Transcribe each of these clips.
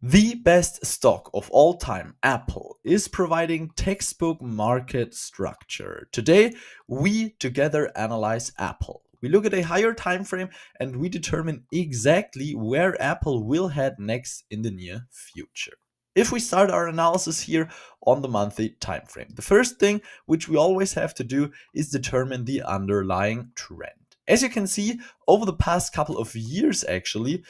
The best stock of all time, Apple, is providing textbook market structure. Today, we together analyze Apple. We look at a higher time frame and we determine exactly where Apple will head next in the near future. If we start our analysis here on the monthly time frame, the first thing which we always have to do is determine the underlying trend. As you can see, over the past couple of years, actually,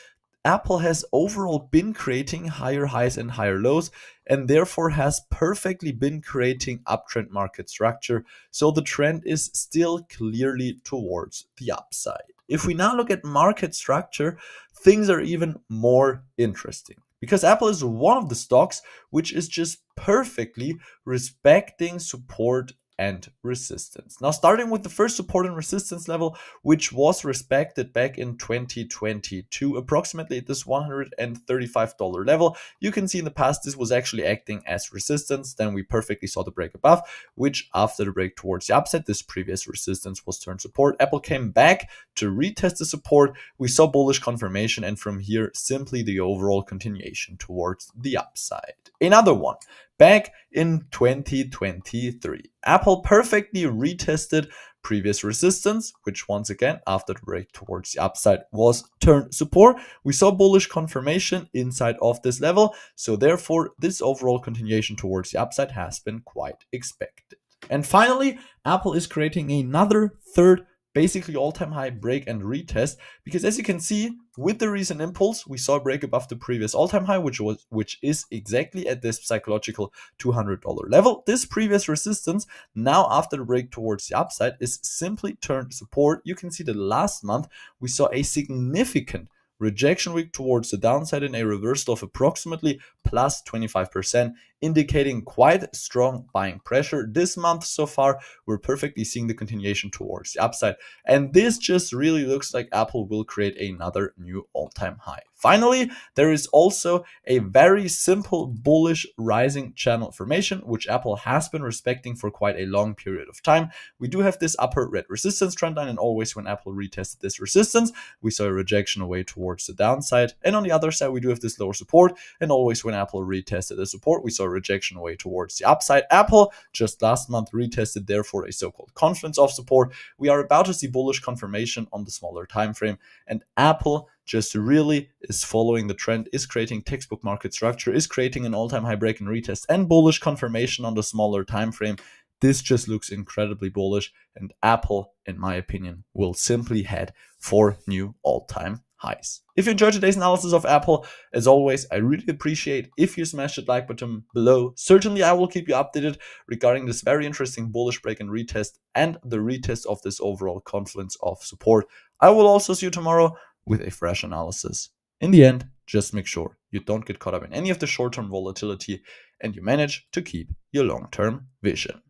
Apple has overall been creating higher highs and higher lows, and therefore has perfectly been creating uptrend market structure. So the trend is still clearly towards the upside. If we now look at market structure, things are even more interesting because Apple is one of the stocks which is just perfectly respecting support and resistance. Now, starting with the first support and resistance level, which was respected back in 2022, approximately at this $135 level, you can see in the past this was actually acting as resistance. Then we perfectly saw the break above, which after the break towards the upside, this previous resistance was turned support. Apple came back to retest the support. We saw bullish confirmation, and from here, simply the overall continuation towards the upside. Another one. Back in 2023, Apple perfectly retested previous resistance, which once again, after the break towards the upside, was turned support. We saw bullish confirmation inside of this level, so therefore, this overall continuation towards the upside has been quite expected. And finally, Apple is creating another third basically all-time high break and retest, because as you can see with the recent impulse, we saw a break above the previous all-time high, which is exactly at this psychological $200 level. This previous resistance now after the break towards the upside is simply turned support. You can see that last month we saw a significant rejection week towards the downside and a reversal of approximately plus 25%, indicating quite strong buying pressure. This month so far, we're perfectly seeing the continuation towards the upside. And this just really looks like Apple will create another new all-time high. Finally, there is also a very simple bullish rising channel formation, which Apple has been respecting for quite a long period of time. We do have this upper red resistance trend line, and always when Apple retested this resistance, we saw a rejection away towards the downside. And on the other side, we do have this lower support, and always when Apple retested the support, we saw a rejection away towards the upside. Apple just last month retested therefore a so-called confluence of support. We are about to see bullish confirmation on the smaller time frame, and Apple just really is following the trend, is creating textbook market structure, is creating an all-time high break and retest and bullish confirmation on the smaller time frame. This just looks incredibly bullish, and Apple, in my opinion, will simply head for new all-time highs. If you enjoyed today's analysis of Apple, as always, I really appreciate if you smash that like button below. Certainly, I will keep you updated regarding this very interesting bullish break and retest and the retest of this overall confluence of support. I will also see you tomorrow with a fresh analysis. In the end, just make sure you don't get caught up in any of the short-term volatility and you manage to keep your long-term vision.